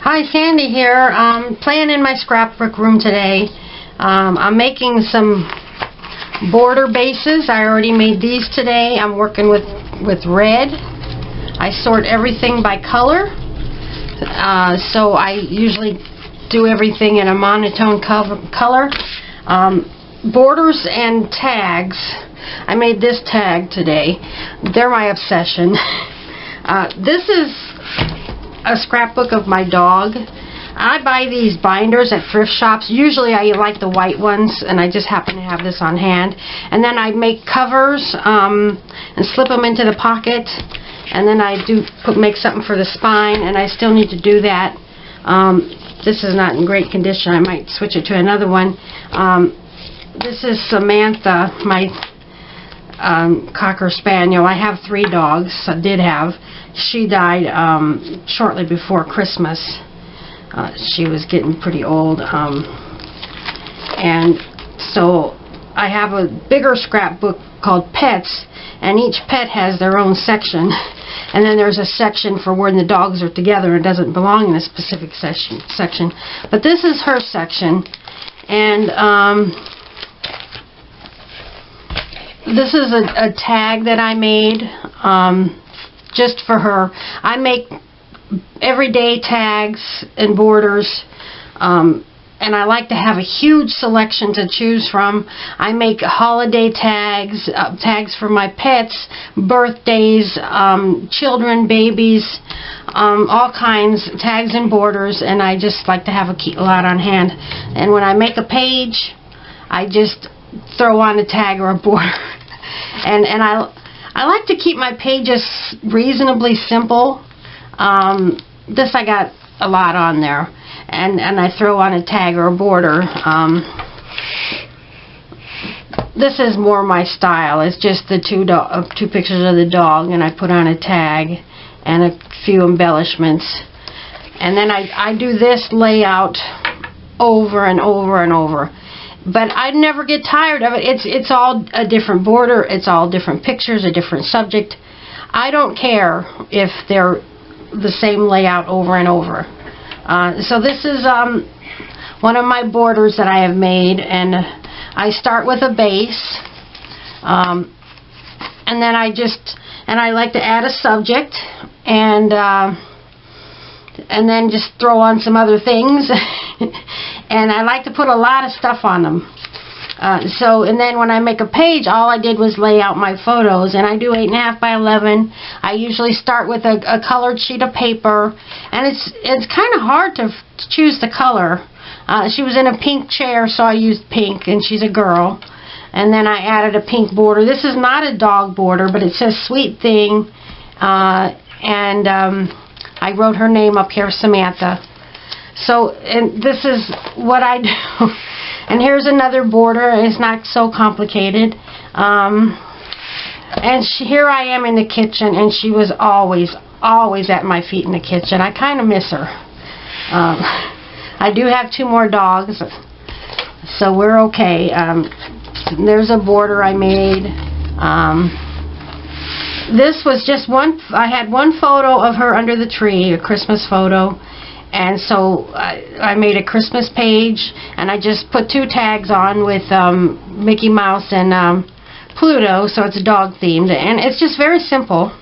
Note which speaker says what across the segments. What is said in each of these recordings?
Speaker 1: Hi, Sandy here. Playing in my scrapbook room today. I'm making some border bases. I already made these today. I'm working with red. I sort everything by color. So I usually do everything in a monotone color. Borders and tags. I made this tag today. They're my obsession. This is a scrapbook of my dog. I buy these binders at thrift shops. Usually I like the white ones, and I just happen to have this on hand. And then I make covers and slip them into the pocket. And then I make something for the spine, and I still need to do that. This is not in great condition. I might switch it to another one. This is Samantha, my Cocker Spaniel. I have 3 dogs. I did have. She died shortly before Christmas. She was getting pretty old. And so I have a bigger scrapbook called Pets, and each pet has their own section. And then there's a section for when the dogs are together. It doesn't belong in a specific section. But this is her section. And this is a tag that I made just for her. I make everyday tags and borders, and I like to have a huge selection to choose from. I make holiday tags, tags for my pets, birthdays, children, babies, all kinds, tags and borders, and I just like to have a lot on hand. And when I make a page, I just throw on a tag or a border. And I like to keep my pages reasonably simple. This I got a lot on there, and I throw on a tag or a border. This is more my style. It's just the two pictures of the dog, and I put on a tag and a few embellishments. And then I do this layout over and over and over. But I never get tired of it. It's all a different border. It's all different pictures, a different subject. I don't care if they're the same layout over and over. So this is one of my borders that I have made, and I start with a base, and then I like to add a subject, and then just throw on some other things. And I like to put a lot of stuff on them. And then when I make a page, all I did was lay out my photos, and I do 8.5 by 11. I usually start with a colored sheet of paper, and it's kind of hard to choose the color. She was in a pink chair, so I used pink, and she's a girl. And then I added a pink border. This is not a dog border, but it says Sweet Thing, and I wrote her name up here, Samantha. So, and this is what I do. And here's another border. It's not so complicated. And here I am in the kitchen, and she was always at my feet in the kitchen. I kind of miss her. I do have 2 more dogs, so we're okay. There's a border I made. This was just I had one photo of her under the tree, a Christmas photo. And so I made a Christmas page, and I just put 2 tags on with Mickey Mouse and Pluto, so it's dog themed, and it's just very simple,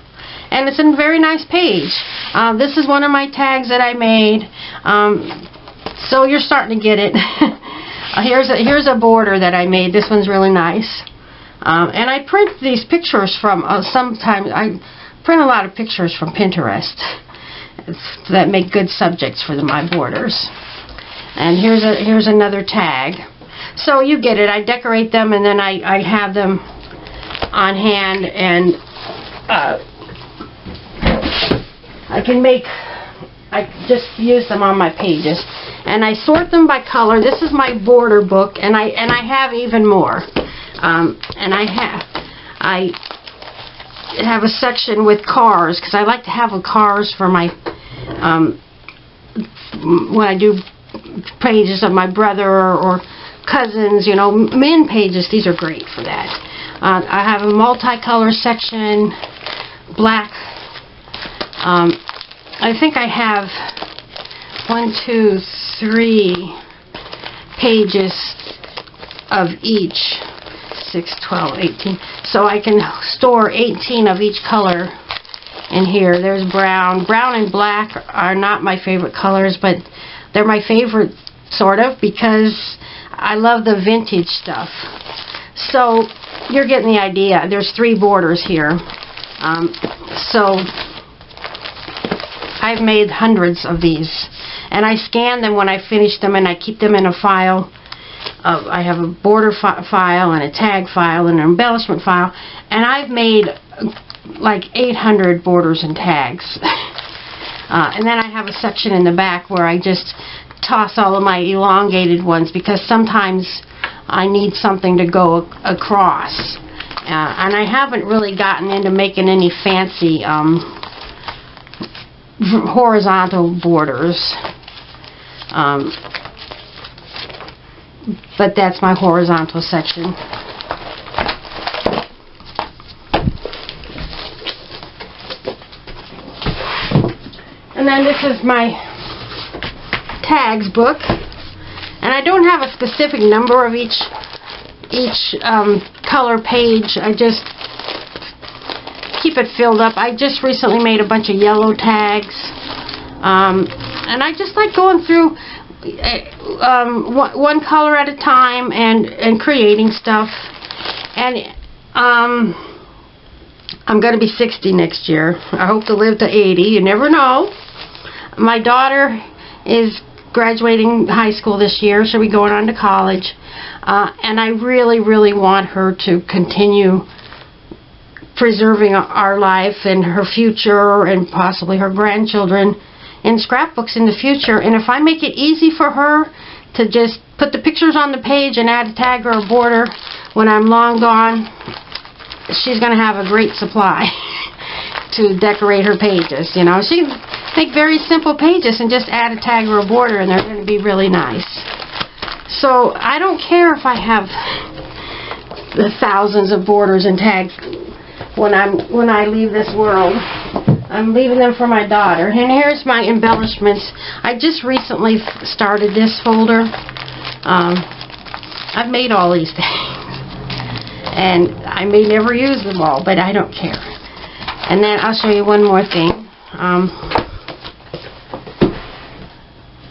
Speaker 1: and it's a very nice page. This is one of my tags that I made, so you're starting to get it. Here's a border that I made. This one's really nice, and I print these pictures from sometimes I print a lot of pictures from Pinterest that make good subjects for my borders. And here's another tag. So you get it. I decorate them, and then I have them on hand, and I just use them on my pages, and I sort them by color. This is my border book, and I have even more. And I have a section with cars, because I like to have cars for my when I do pages of my brother or cousins, you know, men pages. These are great for that. I have a multicolor section, black. I think I have 1, 2, 3 pages of each. 6, 12, 18. So I can store 18 of each color in here. There's brown. Brown and black are not my favorite colors, but they're my favorite, sort of, because I love the vintage stuff. So you're getting the idea. There's 3 borders here. So I've made hundreds of these, and I scan them when I finish them, and I keep them in a file. I have a border file and a tag file and an embellishment file, and I've made like 800 borders and tags. And then I have a section in the back where I just toss all of my elongated ones, because sometimes I need something to go across. And I haven't really gotten into making any fancy horizontal borders. But that's my horizontal section. And then this is my tags book. And I don't have a specific number of each color page. I just keep it filled up. I just recently made a bunch of yellow tags. And I just like going through one color at a time and creating stuff. And I'm going to be 60 next year. I hope to live to 80. You never know. My daughter is graduating high school this year. She'll be going on to college. And I really, really want her to continue preserving our life and her future and possibly her grandchildren in scrapbooks in the future. And if I make it easy for her to just put the pictures on the page and add a tag or a border when I'm long gone, she's going to have a great supply to decorate her pages. You know, she can make very simple pages and just add a tag or a border, and they're going to be really nice. So I don't care if I have the thousands of borders and tags when I leave this world. I'm leaving them for my daughter. And here's my embellishments. I just recently started this folder. I've made all these things, and I may never use them all, but I don't care. And then I'll show you one more thing.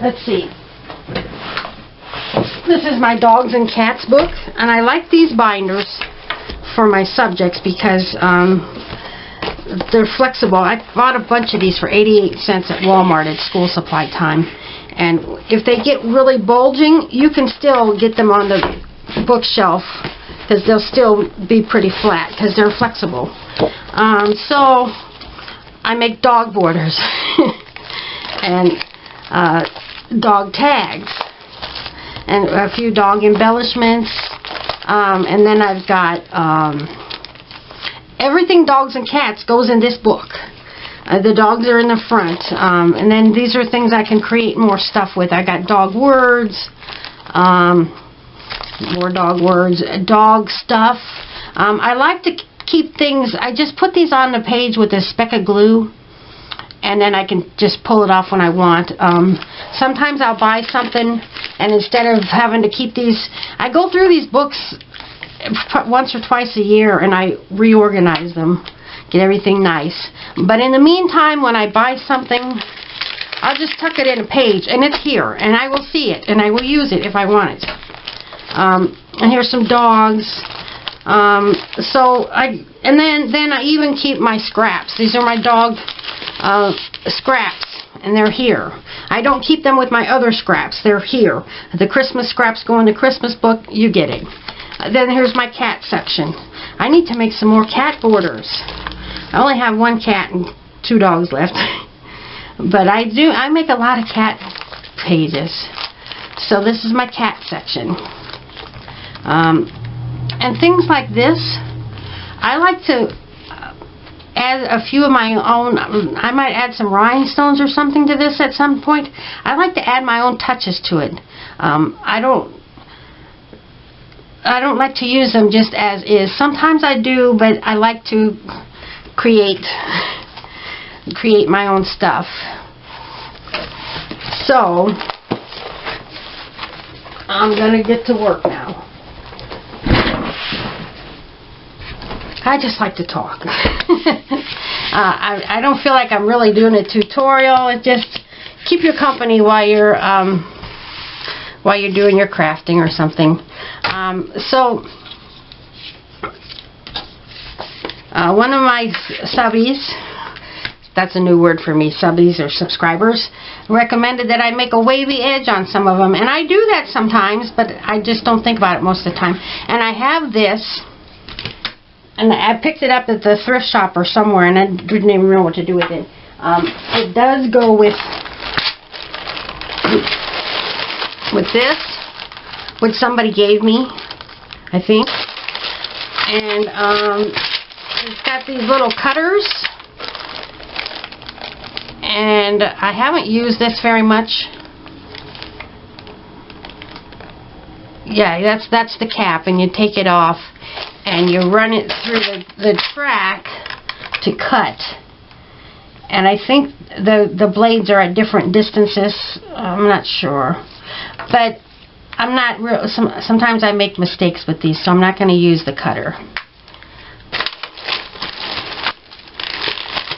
Speaker 1: Let's see. This is my dogs and cats book, and I like these binders for my subjects because they're flexible. I bought a bunch of these for 88 cents at Walmart at school supply time. And if they get really bulging, you can still get them on the bookshelf because they'll still be pretty flat because they're flexible. So I make dog borders and dog tags and a few dog embellishments. And then I've got everything dogs and cats goes in this book. The dogs are in the front. And then these are things I can create more stuff with. I got dog words, more dog words, dog stuff. I like to keep things, I just put these on the page with a speck of glue, and then I can just pull it off when I want. Sometimes I'll buy something, and instead of having to keep these, I go through these books once or twice a year and I reorganize them, get everything nice. But in the meantime, when I buy something, I'll just tuck it in a page, and it's here, and I will see it, and I will use it if I want it. And here's some dogs. And then I even keep my scraps. These are my dog scraps, and they're here. I don't keep them with my other scraps. They're here. The Christmas scraps go in the Christmas book. You get it. Then here's my cat section. I need to make some more cat borders. I only have one cat and 2 dogs left. But I make a lot of cat pages. So this is my cat section. And things like this, I like to add a few of my own. I might add some rhinestones or something to this at some point. I like to add my own touches to it. I don't like to use them just as is. Sometimes I do, but I like to create my own stuff. So, I'm going to get to work now. I just like to talk. I don't feel like I'm really doing a tutorial. It just keep your company while you're doing your crafting or something. One of my subbies, that's a new word for me, subbies or subscribers, recommended that I make a wavy edge on some of them, and I do that sometimes, but I just don't think about it most of the time. And I have this, and I picked it up at the thrift shop or somewhere, and I didn't even know what to do with it. It does go with this, which somebody gave me, I think. And it's got these little cutters, and I haven't used this very much. Yeah, that's the cap, and you take it off and you run it through the track to cut. And I think the blades are at different distances. I'm not sure, but I'm not real. Sometimes I make mistakes with these, so I'm not going to use the cutter.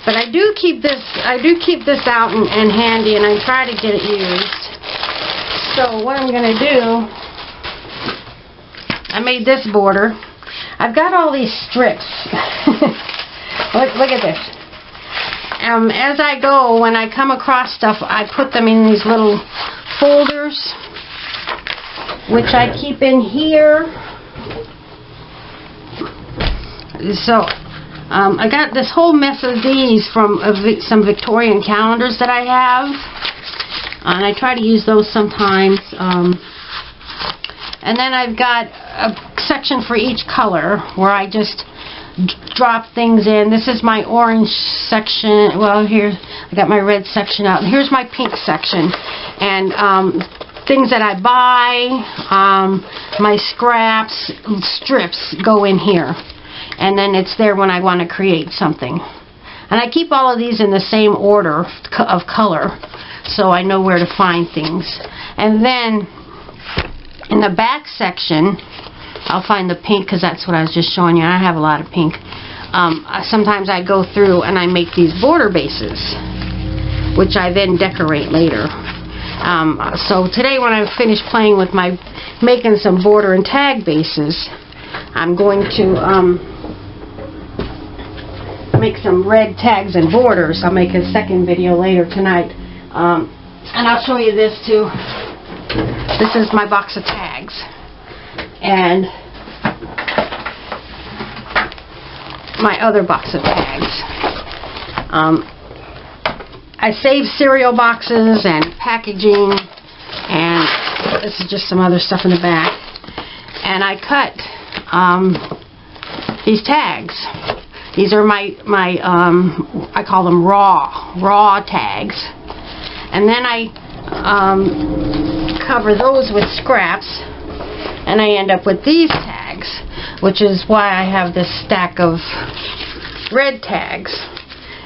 Speaker 1: But I do keep this out and handy, and I try to get it used. So what I'm going to do, I made this border. I've got all these strips. Look at this. As I go, when I come across stuff, I put them in these little folders, which I keep in here. So I got this whole mess of these from some Victorian calendars that I have, and I try to use those sometimes. And then I've got a section for each color where I just drop things in. This is my orange section. Well, here I got my red section out. Here's my pink section, and things that I buy, my scraps, strips go in here, and then it's there when I want to create something. And I keep all of these in the same order of color, so I know where to find things. And then in the back section, I'll find the pink, because that's what I was just showing you. I have a lot of pink. Sometimes I go through and I make these border bases, which I then decorate later. So today, when I finish playing with making some border and tag bases, I'm going to make some red tags and borders. I'll make a second video later tonight. And I'll show you this too. This is my box of tags. And my other box of tags. I save cereal boxes and packaging, and this is just some other stuff in the back. And I cut these tags. These are my I call them raw tags. And then I cover those with scraps, and I end up with these tags, which is why I have this stack of red tags.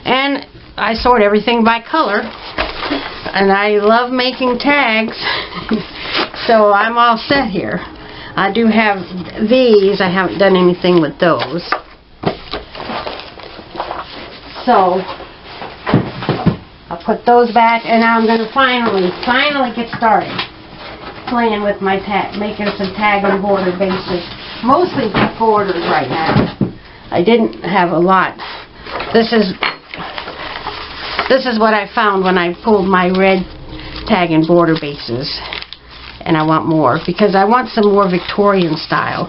Speaker 1: And I sort everything by color, and I love making tags. So I'm all set here. I do have these. I haven't done anything with those. So I'll put those back, and now I'm going to finally get started playing with my tag, making some tag and border bases. Mostly borders right now. I didn't have a lot. This is what I found when I pulled my red tag and border bases, and I want more because I want some more Victorian style.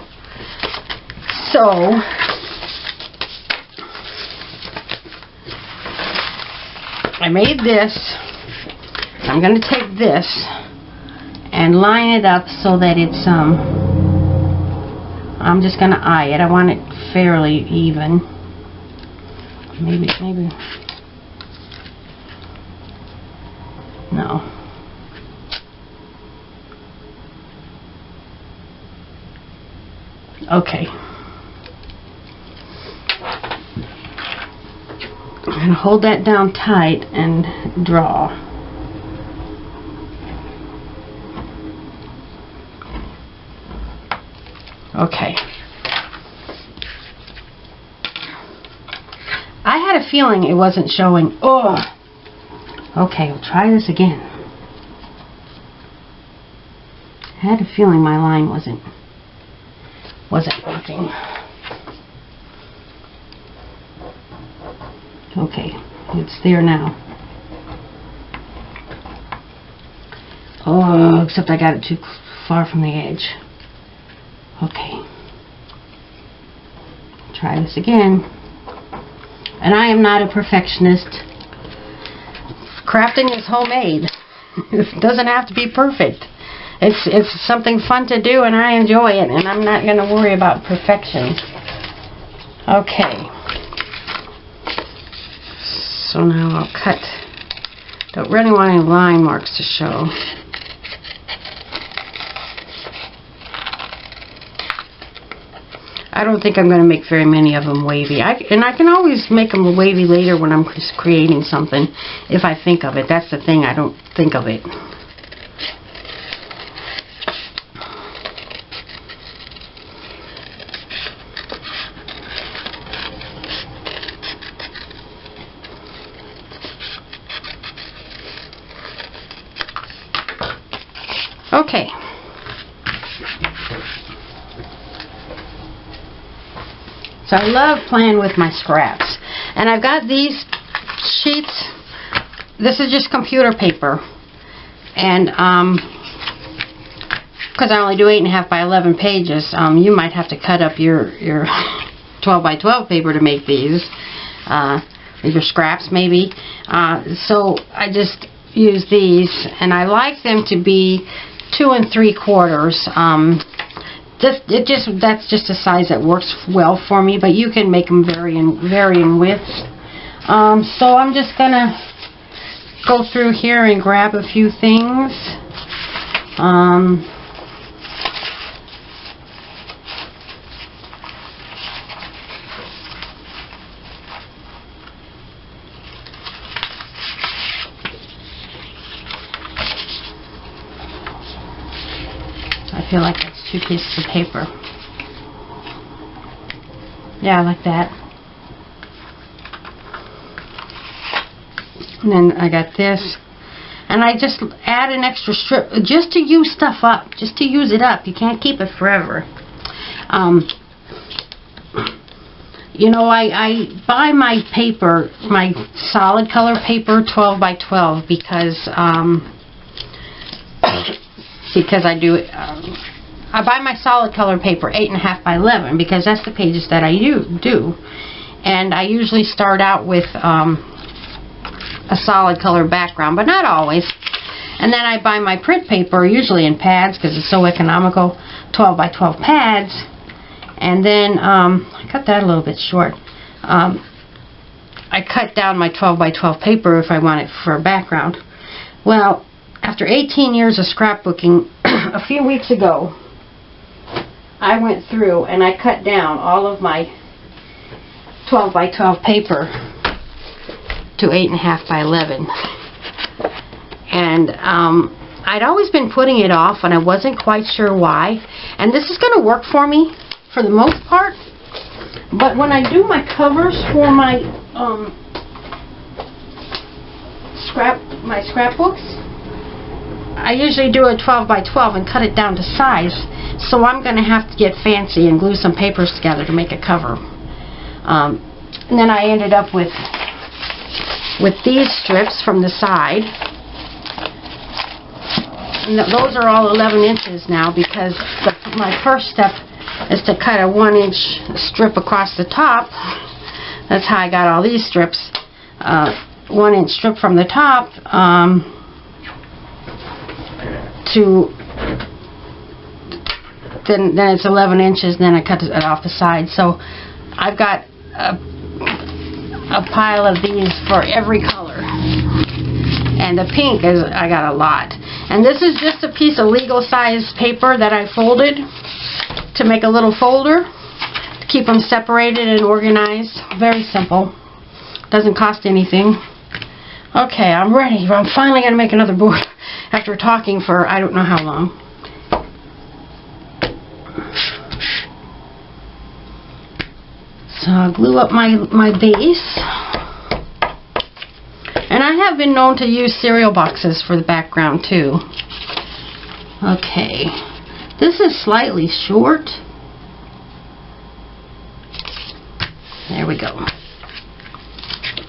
Speaker 1: So I made this. I'm going to take this and line it up so that it's I'm just going to eye it. I want it fairly even. Maybe no. Okay. I'm going to hold that down tight and draw. Okay. I had a feeling it wasn't showing. Oh. Okay, we'll try this again. I had a feeling my line wasn't working. Okay, it's there now. Oh, except I got it too far from the edge. Okay. Try this again. And I am not a perfectionist. Crafting is homemade. It doesn't have to be perfect. It's something fun to do, and I enjoy it, and I'm not going to worry about perfection. Okay. So now I'll cut. Don't really want any line marks to show. I don't think I'm going to make very many of them wavy. And I can always make them wavy later when I'm just creating something, if I think of it. That's the thing, I don't think of it. Okay. So I love playing with my scraps. And I've got these sheets. This is just computer paper. And because I only do 8.5 by 11 pages, you might have to cut up your 12 by 12 paper to make these. Your scraps maybe. So I just use these, and I like them to be 2 3/4. That's just a size that works well for me, but you can make them vary in width. So I'm just gonna go through here and grab a few things. I feel like that's 2 pieces of paper. Yeah, like that. And then I got this. And I just add an extra strip just to use stuff up. Just to use it up. You can't keep it forever. You know, I buy my paper, my solid color paper, 12 by 12, because I do I buy my solid color paper 8.5 by 11 because that's the pages that I do, and I usually start out with a solid color background, but not always. And then I buy my print paper, usually in pads because it's so economical, 12 by 12 pads. And then I cut that a little bit short. I cut down my 12 by 12 paper if I want it for a background. Well, after 18 years of scrapbooking, a few weeks ago, I went through and I cut down all of my 12 by 12 paper to 8.5 by 11. And I'd always been putting it off, and I wasn't quite sure why. And this is going to work for me for the most part. But when I do my covers for my scrapbooks, I usually do a 12 by 12 and cut it down to size. So I'm going to have to get fancy and glue some papers together to make a cover. And then I ended up with these strips from the side. And those are all 11 inches now because my first step is to cut a 1-inch strip across the top. That's how I got all these strips. 1-inch strip from the top to then it's 11 inches. Then I cut it off the side. So I've got a pile of these for every color. And the pink is, I got a lot. And this is just a piece of legal size paper that I folded to make a little folder to keep them separated and organized. Very simple. Doesn't cost anything. Okay, I'm ready. I'm finally going to make another board after talking for I don't know how long. I'll glue up my base. And I have been known to use cereal boxes for the background too. Okay, this is slightly short. There we go.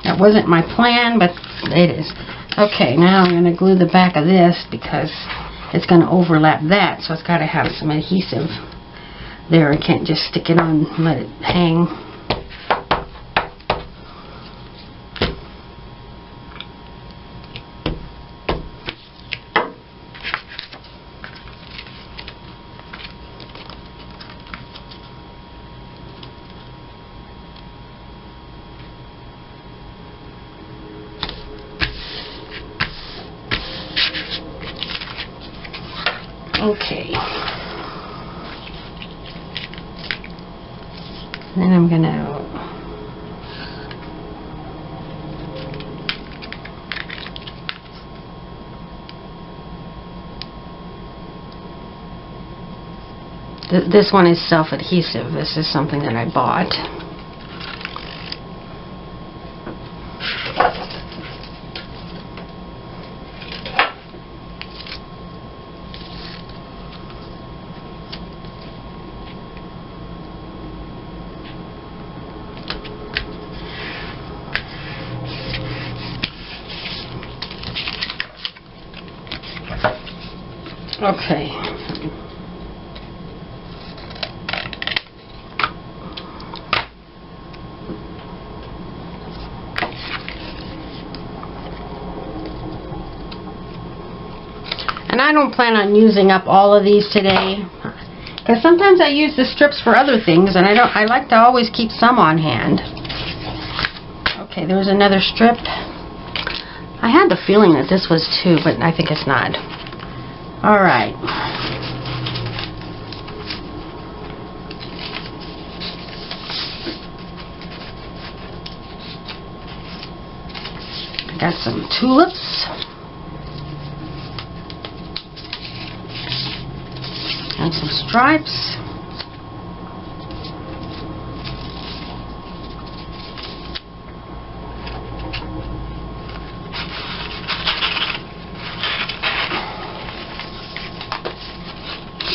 Speaker 1: That wasn't my plan, but it is. Okay, now I'm going to glue the back of this because it's going to overlap that, so it's got to have some adhesive there. I can't just stick it on and let it hang. Okay. Then I'm going to this one is self-adhesive. This is something that I bought. Okay. And I don't plan on using up all of these today, because sometimes I use the strips for other things, and I like to always keep some on hand. Okay, there's another strip. I had the feeling that this was two, but I think it's not. Alright. I got some tulips. And some stripes.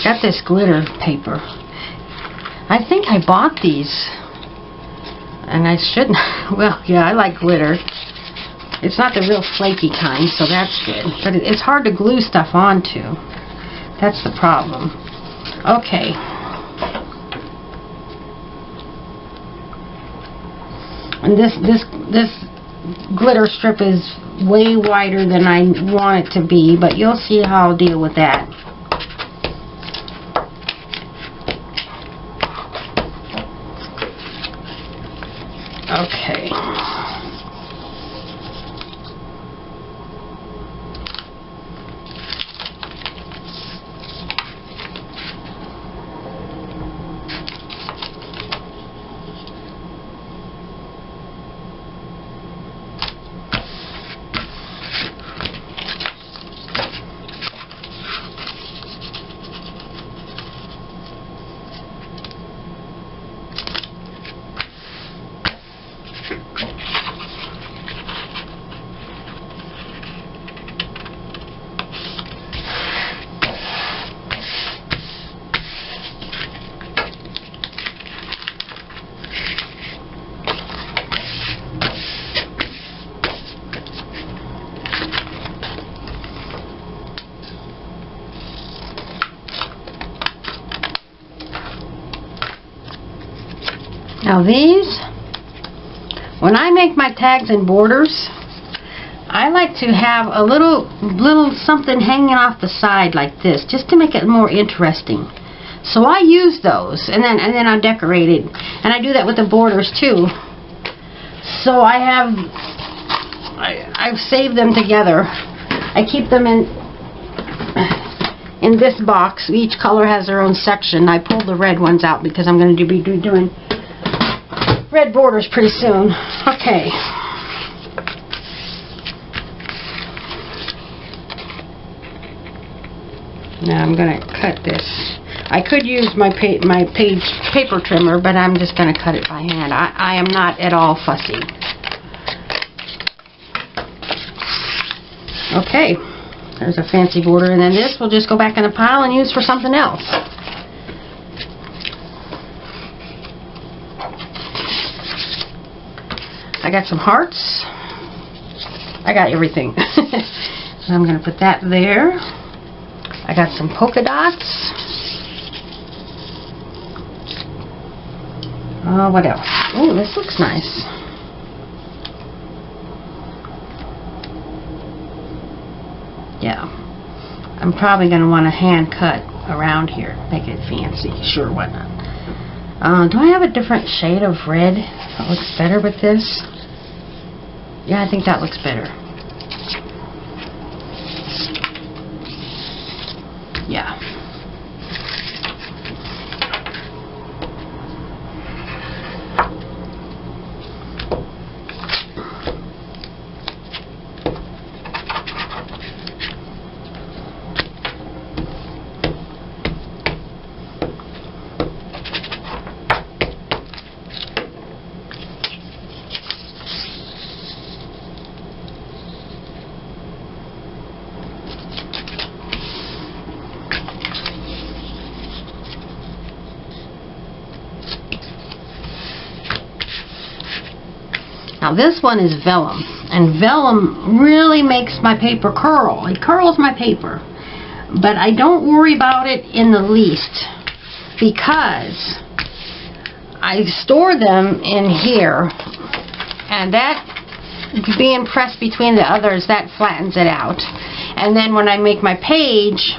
Speaker 1: Got this glitter paper. I think I bought these, and I shouldn't. Well, yeah, I like glitter. It's not the real flaky kind, so that's good. But it's hard to glue stuff onto. That's the problem. Okay. And this glitter strip is way wider than I want it to be, but you'll see how I'll deal with that. Okay. Now these, when I make my tags and borders, I like to have a little something hanging off the side like this, just to make it more interesting. So I use those, and then I decorate it, and I do that with the borders too. So I've saved them together. I keep them in this box. Each color has their own section. I pulled the red ones out because I'm going to be doing red borders pretty soon. Okay. Now I'm going to cut this. I could use my page paper trimmer, but I'm just going to cut it by hand. I am not at all fussy. Okay, there's a fancy border, and then this will just go back in the pile and use for something else. I got some hearts. I got everything. So I'm going to put that there. I got some polka dots. What else? Oh, this looks nice. Yeah. I'm probably going to want to hand cut around here. Make it fancy. Sure, why not? Do I have a different shade of red that looks better with this? Yeah, I think that looks better. Yeah. Now this one is vellum, and vellum really makes my paper curl. It curls my paper, but I don't worry about it in the least because I store them in here, and that being pressed between the others, that flattens it out. And then when I make my page,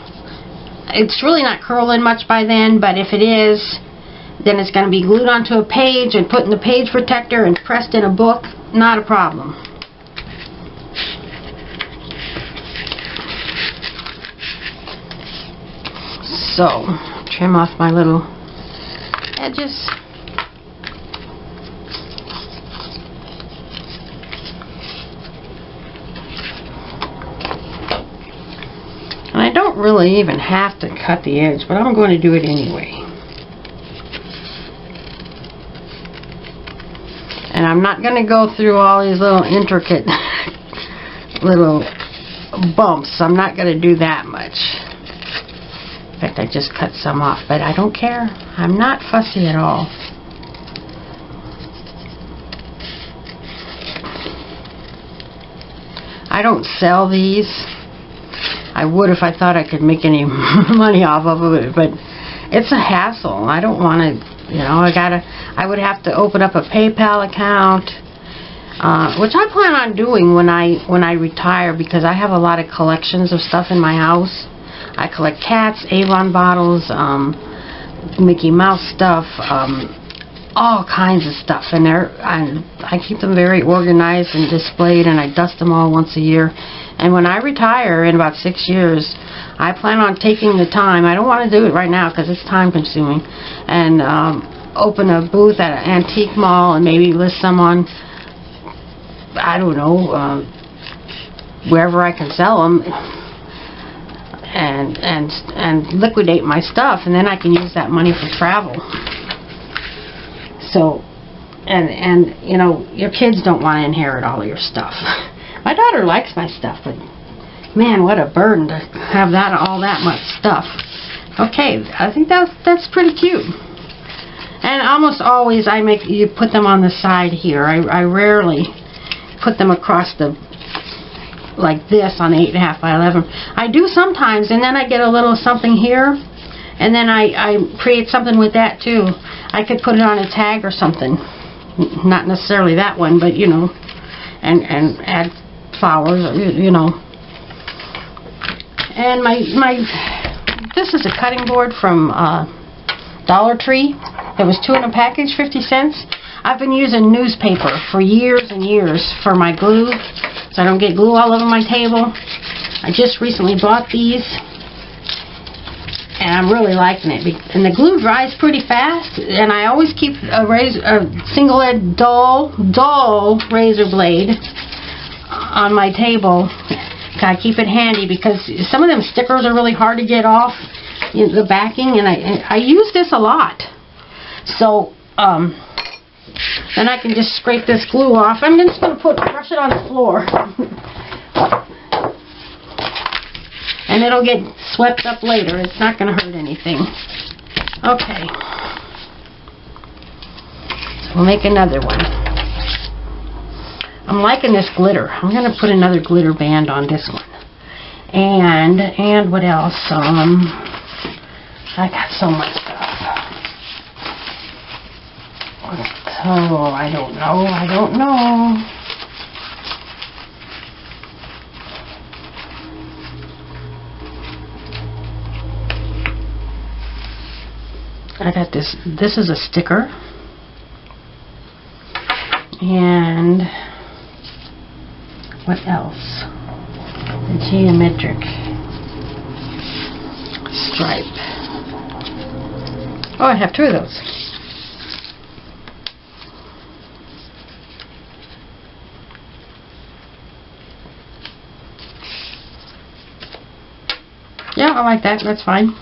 Speaker 1: it's really not curling much by then, but if it is, then it's going to be glued onto a page and put in the page protector and pressed in a book. Not a problem. So, trim off my little edges. And I don't really even have to cut the edge, but I'm going to do it anyway. And I'm not going to go through all these little intricate little bumps. I'm not going to do that much. In fact, I just cut some off, but I don't care. I'm not fussy at all. I don't sell these. I would if I thought I could make any money off of it, but it's a hassle. I don't want to. You know, I would have to open up a PayPal account, which I plan on doing when I retire, because I have a lot of collections of stuff in my house. I collect cats, Avon bottles, Mickey Mouse stuff, all kinds of stuff, and I keep them very organized and displayed, and I dust them all once a year. And when I retire in about 6 years, I plan on taking the time. I don't want to do it right now because it's time consuming, and open a booth at an antique mall and maybe list some on, I don't know, wherever I can sell them, and liquidate my stuff, and then I can use that money for travel. So, and you know, your kids don't want to inherit all of your stuff. My daughter likes my stuff, but man, what a burden to have all that much stuff. Okay, I think that's pretty cute. And almost always you put them on the side here. I rarely put them across like this on 8.5 by 11. I do sometimes, and then I get a little something here, and then I create something with that too. I could put it on a tag or something. Not necessarily that one, but you know, and add flowers, you know. And this is a cutting board from Dollar Tree. It was 2 in a package, 50 cents. I've been using newspaper for years and years for my glue, so I don't get glue all over my table. I just recently bought these, and I'm really liking it. And the glue dries pretty fast, and I always keep a single-edged dull razor blade on my table. I keep it handy because some of them stickers are really hard to get off. the backing, and I use this a lot. So then I can just scrape this glue off. I'm just going to brush it on the floor. And it'll get swept up later. It's not going to hurt anything. Okay. So we'll make another one. I'm liking this glitter. I'm going to put another glitter band on this one. And what else? I got so much stuff. Oh, I don't know. I got this. This is a sticker. And what else? The geometric stripe. Oh, I have 2 of those. Yeah, I like that. That's fine.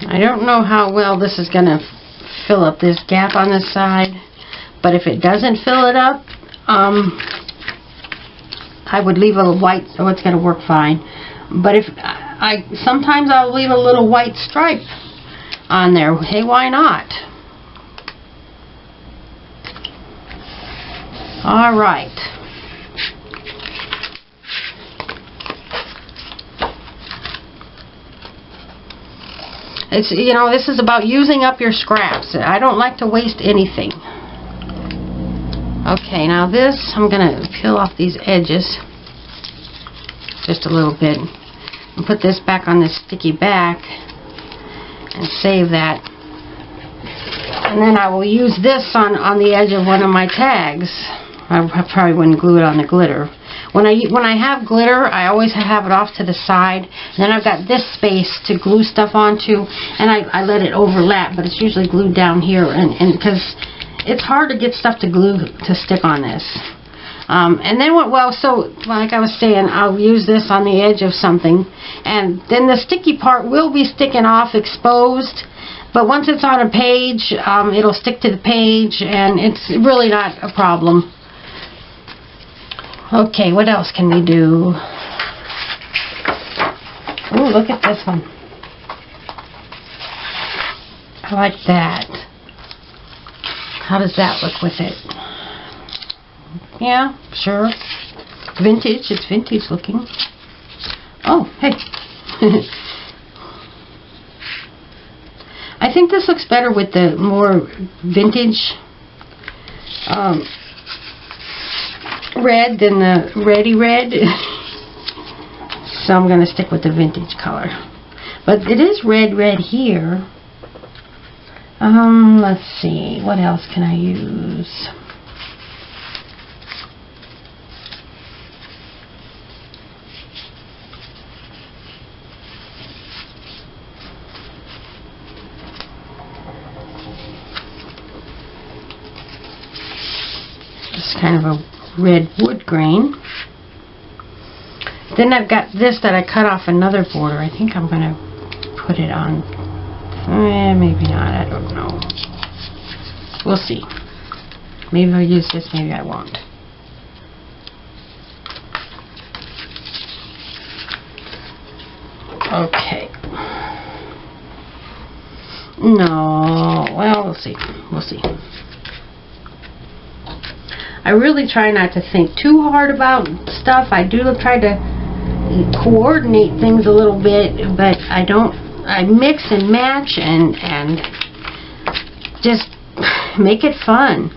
Speaker 1: I don't know how well this is going to fill up this gap on the side, but if it doesn't fill it up, I would leave a white, so it's going to work fine. But if sometimes I'll leave a little white stripe on there. Hey, why not? All right. It's, you know, this is about using up your scraps. I don't like to waste anything. Okay, now this, I'm going to peel off these edges just a little bit and put this back on this sticky back and save that. And then I will use this on the edge of one of my tags. I probably wouldn't glue it on the glitter. When I have glitter, I always have it off to the side. And then I've got this space to glue stuff onto, and I let it overlap, but it's usually glued down here, and because it's hard to get stuff to glue to stick on this. And then so like I was saying, I'll use this on the edge of something, and then the sticky part will be sticking off exposed. But once it's on a page, it'll stick to the page, and it's really not a problem. Okay, what else can we do? Ooh, look at this one. I like that. How does that look with it? Yeah, sure. Vintage. It's vintage looking. Oh, hey. I think this looks better with the more vintage red than the reddy red. So I'm going to stick with the vintage color. But it is red here. Let's see. What else can I use? Just kind of a red wood grain. Then I've got this that I cut off another border. I think I'm going to put it on. Maybe not. I don't know. We'll see. Maybe I'll use this. Maybe I won't. Okay. No. Well, we'll see. We'll see. I really try not to think too hard about stuff. I do try to coordinate things a little bit, but I don't. I mix and match and just make it fun.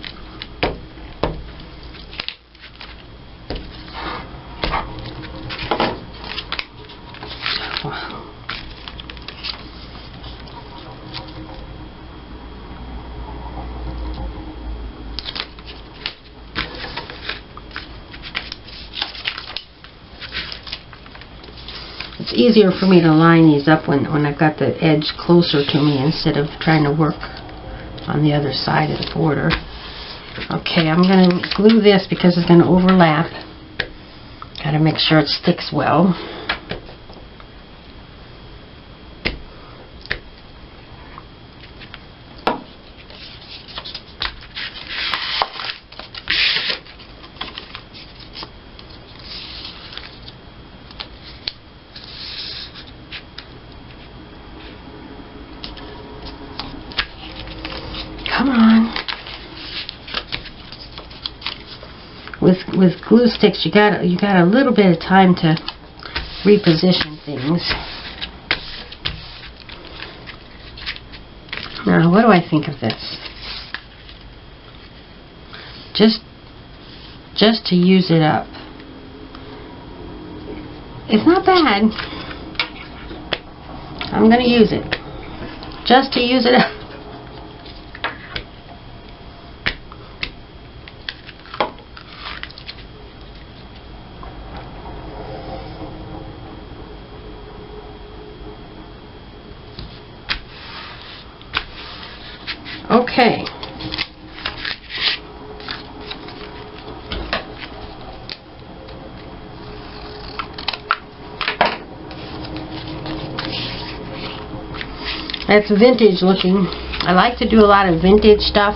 Speaker 1: easier for me to line these up when I've got the edge closer to me instead of trying to work on the other side of the border. Okay, I'm going to glue this because it's going to overlap. Got to make sure it sticks well. Come on. With glue sticks, you got a little bit of time to reposition things. Now, what do I think of this? Just to use it up. It's not bad. I'm going to use it. Just to use it up. Okay. That's vintage looking. I like to do a lot of vintage stuff,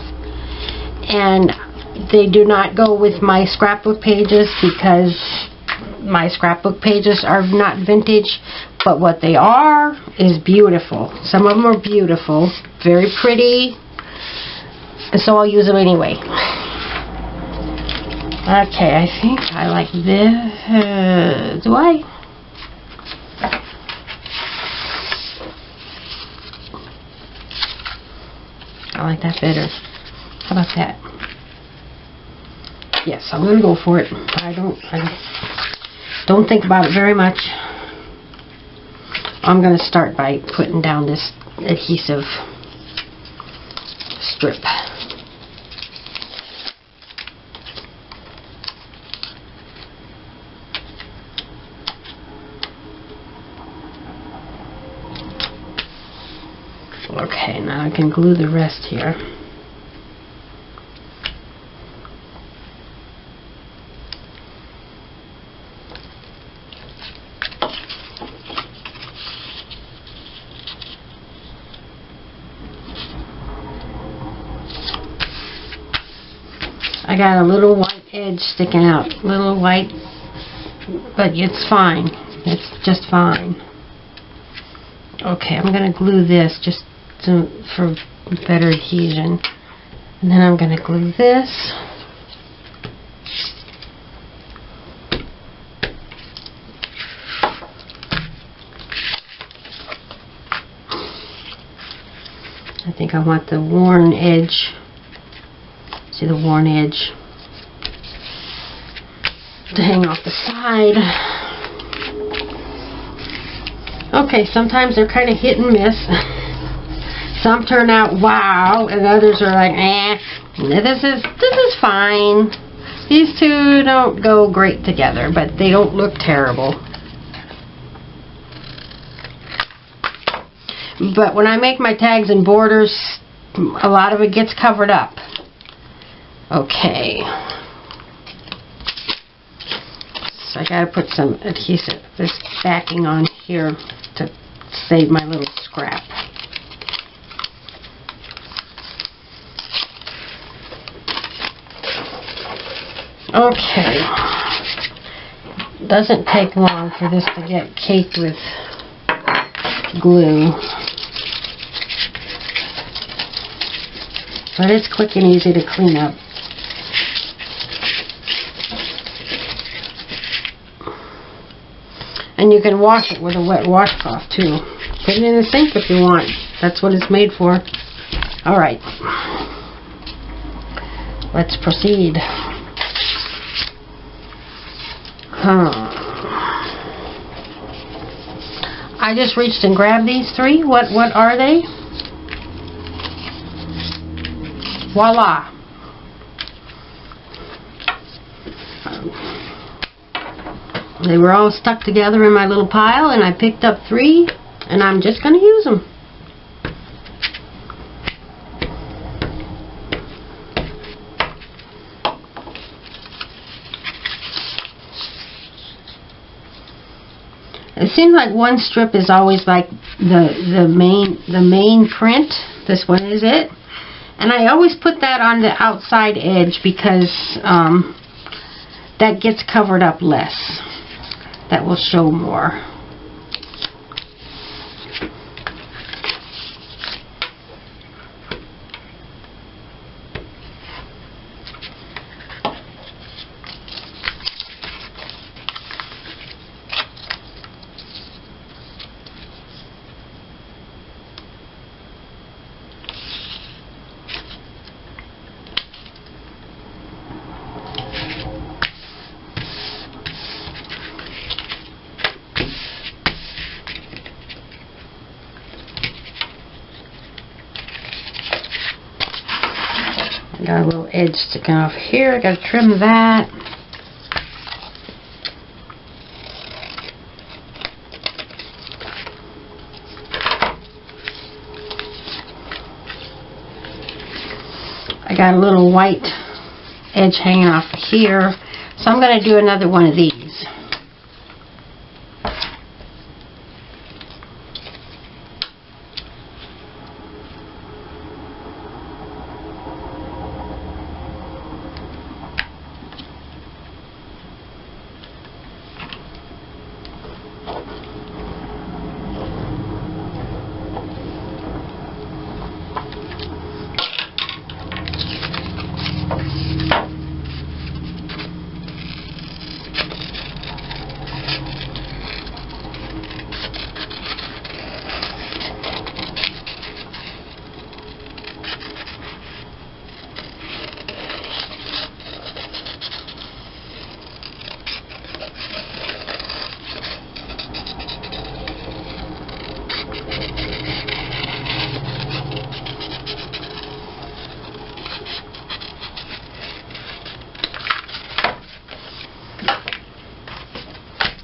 Speaker 1: and they do not go with my scrapbook pages because my scrapbook pages are not vintage, but what they are is beautiful. Some of them are beautiful, very pretty, and so I'll use them anyway. Okay, I think I like this. Do I? I like that better. How about that? Yes, I'm going to go for it. I don't think about it very much. I'm going to start by putting down this adhesive strip. Okay, now I can glue the rest here. I got a little white edge sticking out, little white, but it's fine. It's just fine. Okay, I'm going to glue this just for better adhesion. And then I'm going to glue this. I think I want the worn edge. See the worn edge to hang off the side. Okay, sometimes they're kind of hit and miss. Some turn out wow, and others are like, eh, this is fine. These two don't go great together, but they don't look terrible. But when I make my tags and borders, a lot of it gets covered up. Okay. So I gotta put some adhesive, this backing on here to save my little scrap. Okay. Doesn't take long for this to get caked with glue. But it's quick and easy to clean up. And you can wash it with a wet washcloth too. Put it in the sink if you want. That's what it's made for. Alright. Let's proceed. I just reached and grabbed these three. What are they? Voila. They were all stuck together in my little pile, and I picked up 3, and I'm just going to use them. It seems like one strip is always like the main print. This one is it. And I always put that on the outside edge because that gets covered up less. That will show more. Got a little edge sticking off here. I got to trim that. I got a little white edge hanging off here, so I'm going to do another one of these.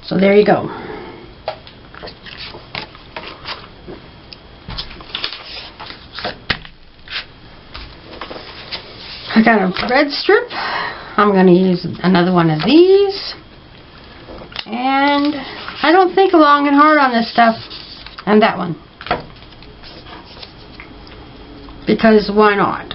Speaker 1: So there you go. I got a red strip. I'm going to use another one of these. And I don't think long and hard on this stuff. And that one. Because why not?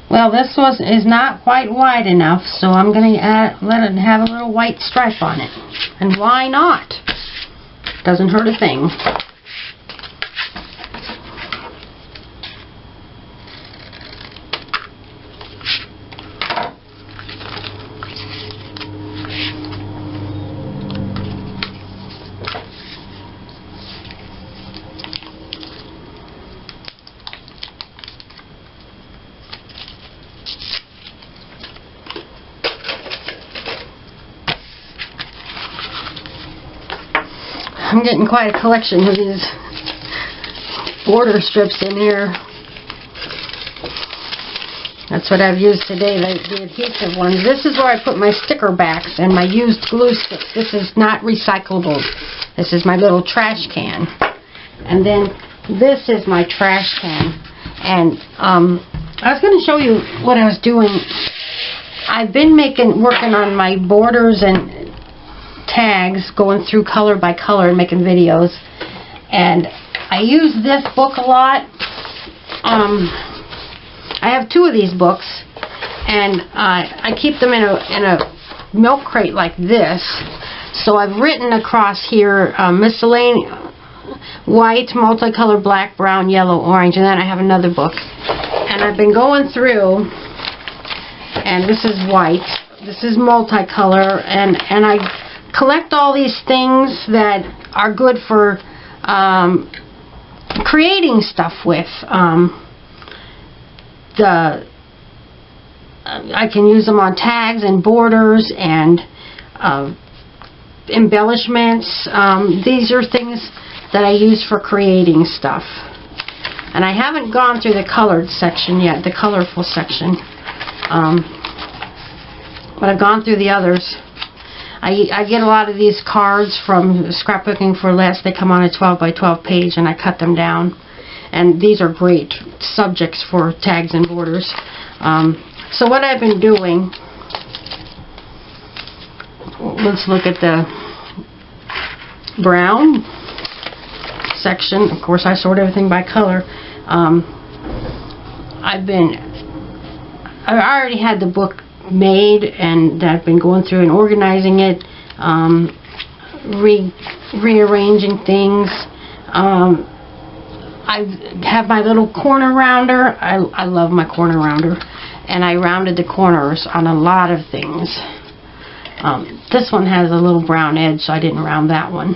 Speaker 1: Well, this is not quite wide enough, so I'm going to let it have a little white stripe on it. And why not? Doesn't hurt a thing. I'm getting quite a collection of these border strips in here. That's what I've used today, the adhesive ones. This is where I put my sticker backs and my used glue sticks. This is not recyclable. This is my little trash can. And then this is my trash can. And I was going to show you what I was doing. I've been working on my borders and tags, going through color by color and making videos, and I use this book a lot. I have 2 of these books, and I keep them in a milk crate like this. So I've written across here miscellaneous white, multicolored, black, brown, yellow, orange, and then I have another book. And I've been going through, and this is white, this is multicolor, and I collect all these things that are good for creating stuff with. I can use them on tags and borders and embellishments. These are things that I use for creating stuff. And I haven't gone through the colored section yet, the colorful section. But I've gone through the others. I get a lot of these cards from Scrapbooking for Less. They come on a 12 by 12 page, and I cut them down. And these are great subjects for tags and borders. So what I've been doing, let's look at the brown section. Of course, I sort everything by color. I already had the book made, and I've been going through and organizing it, rearranging things. I have my little corner rounder. I love my corner rounder, and I rounded the corners on a lot of things. This one has a little brown edge, so I didn't round that one.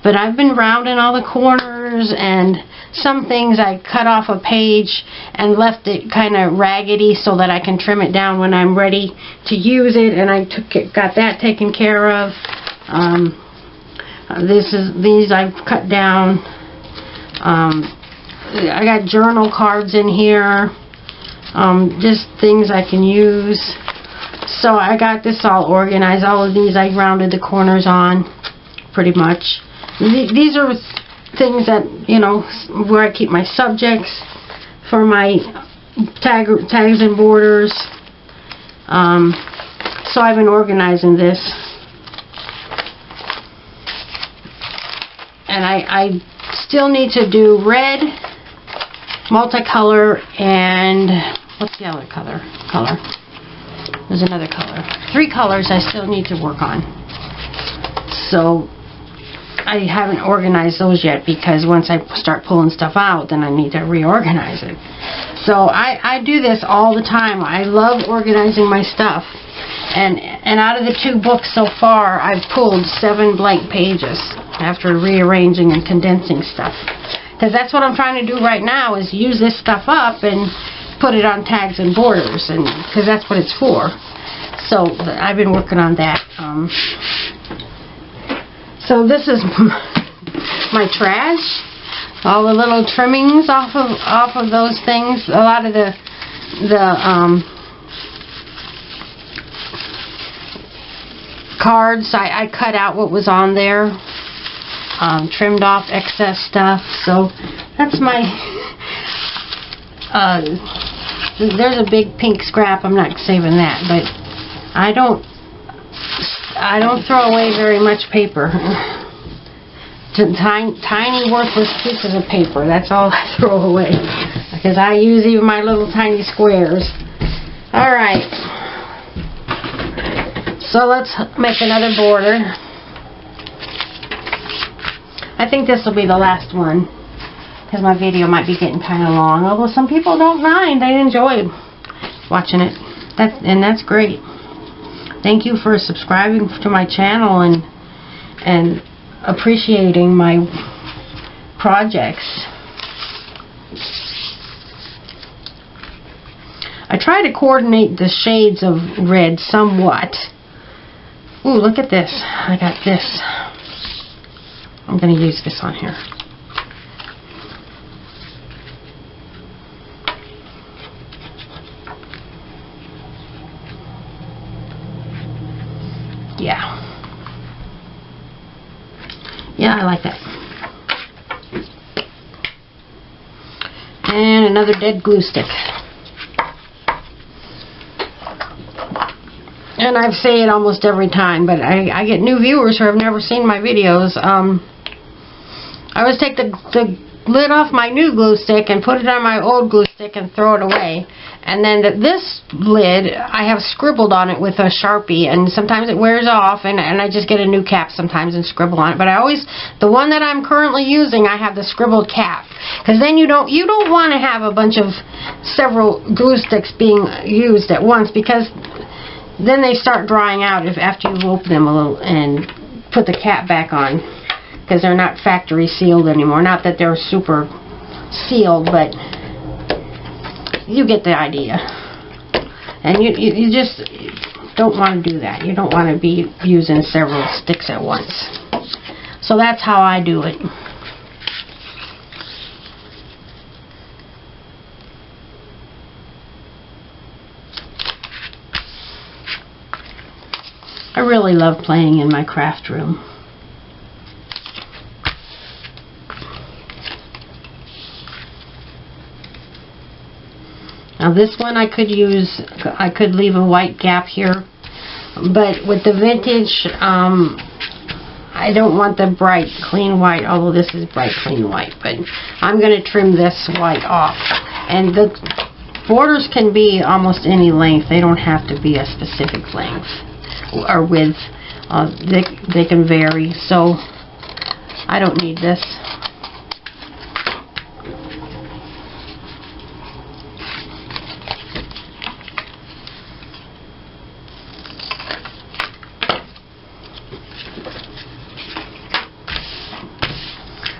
Speaker 1: But I've been rounding all the corners, and some things I cut off a page and left it kind of raggedy so that I can trim it down when I'm ready to use it, and I got that taken care of. These I've cut down. I got journal cards in here, just things I can use. So I got this all organized. All of these I rounded the corners on, pretty much. These are things that, you know, where I keep my subjects for my tags and borders. So I've been organizing this. And I still need to do red, multicolor, and what's the other color? There's another color. 3 colors I still need to work on. So I haven't organized those yet, because once I start pulling stuff out, then I need to reorganize it. So I do this all the time. I love organizing my stuff. And out of the 2 books so far, I've pulled 7 blank pages after rearranging and condensing stuff. Because that's what I'm trying to do right now, is use this stuff up and put it on tags and borders, and because that's what it's for. So I've been working on that. So this is my trash. All the little trimmings off of those things. A lot of the cards, I cut out what was on there. Trimmed off excess stuff. So that's my there's a big pink scrap. I'm not saving that, but I don't throw away very much paper. Tiny worthless pieces of paper. That's all I throw away, because I use even my little tiny squares. Alright, so let's make another border. I think this will be the last one, because my video might be getting kind of long, although some people don't mind. They enjoy watching it. That's great. Thank you for subscribing to my channel and appreciating my projects. I try to coordinate the shades of red somewhat. Ooh, look at this. I got this. I'm going to use this on here. Yeah, I like that. And another dead glue stick. And I say it almost every time, but I get new viewers who have never seen my videos. I always take the lid off my new glue stick and put it on my old glue stick and throw it away. And then this lid, I have scribbled on it with a Sharpie, and sometimes it wears off, and I just get a new cap sometimes and scribble on it. But I always, the one that I'm currently using, I have the scribbled cap, because then you don't want to have a bunch of several glue sticks being used at once, because then they start drying out after you've opened them a little and put the cap back on, because they're not factory sealed anymore. Not that they're super sealed, but you get the idea. And you just don't want to do that. You don't want to be using several sticks at once. So that's how I do it. I really love playing in my craft room. Now this one I could leave a white gap here, but with the vintage, I don't want the bright clean white, although this is bright clean white, but I'm going to trim this white off. And the borders can be almost any length. They don't have to be a specific length or width. They can vary, so I don't need this.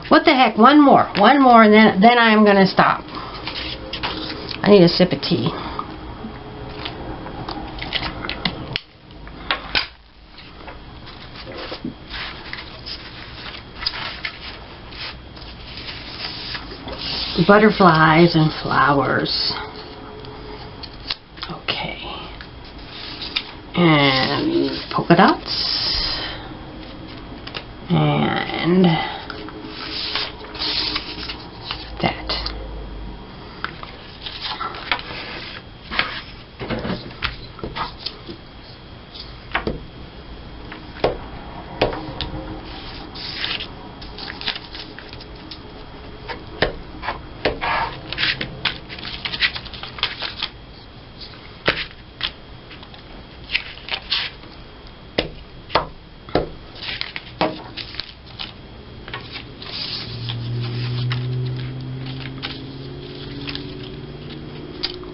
Speaker 1: What the heck, one more, and then I am going to stop. I need a sip of tea. Butterflies and flowers. Okay. And polka dots. And that.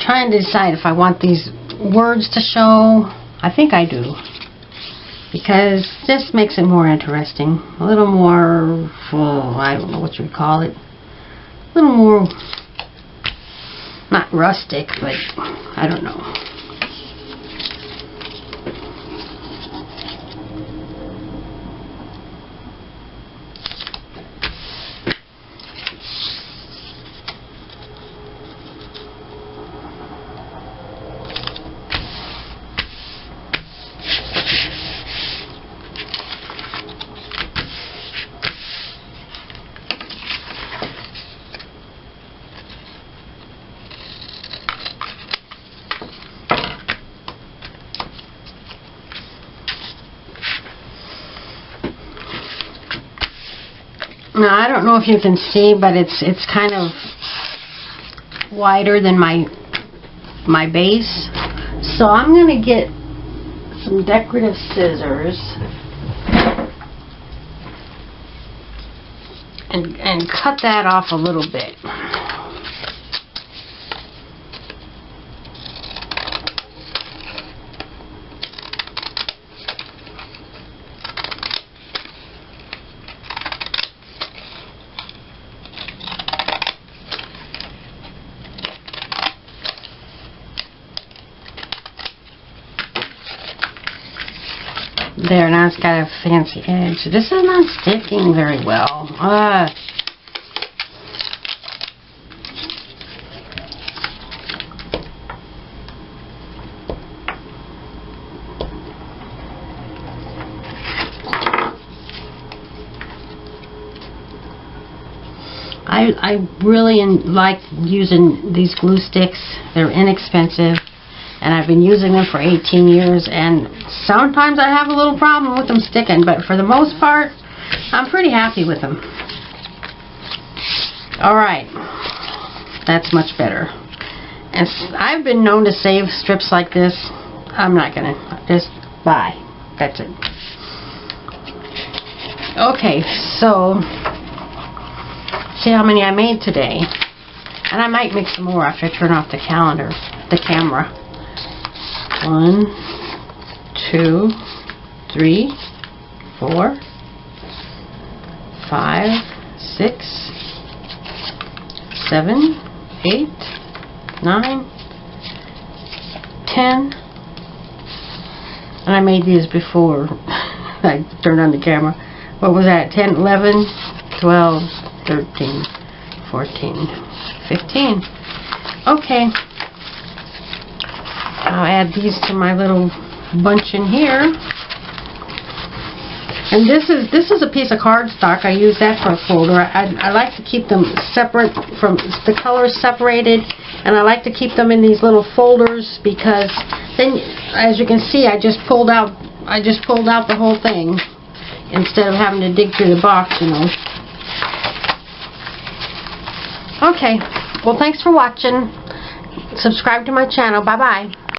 Speaker 1: Trying to decide if I want these words to show. I think I do, because this makes it more interesting, a little more, I don't know what you would call it, a little more, not rustic, but I don't know. Now, I don't know if you can see, but it's kind of wider than my base. So I'm going to get some decorative scissors and cut that off a little bit. There, now it's got a fancy edge. This is not sticking very well. I really like using these glue sticks. They're inexpensive, and I've been using them for 18 years, and sometimes I have a little problem with them sticking, but for the most part, I'm pretty happy with them. Alright, that's much better. And I've been known to save strips like this. I'm not gonna, just bye. That's it. Okay, so see how many I made today. And I might make some more after I turn off the camera. 1, 2, 3, 4, 5, 6, 7, 8, 9, 10. And I made these before I turned on the camera. What was that? 10, 11, 12, 13, 14, 15. Okay. I'll add these to my little bunch in here. And this is a piece of cardstock. I use that for a folder. I like to keep them separate, from the colors separated, and I like to keep them in these little folders because then, as you can see, I just pulled out the whole thing instead of having to dig through the box, you know. Okay. Well, thanks for watching. Subscribe to my channel. Bye bye.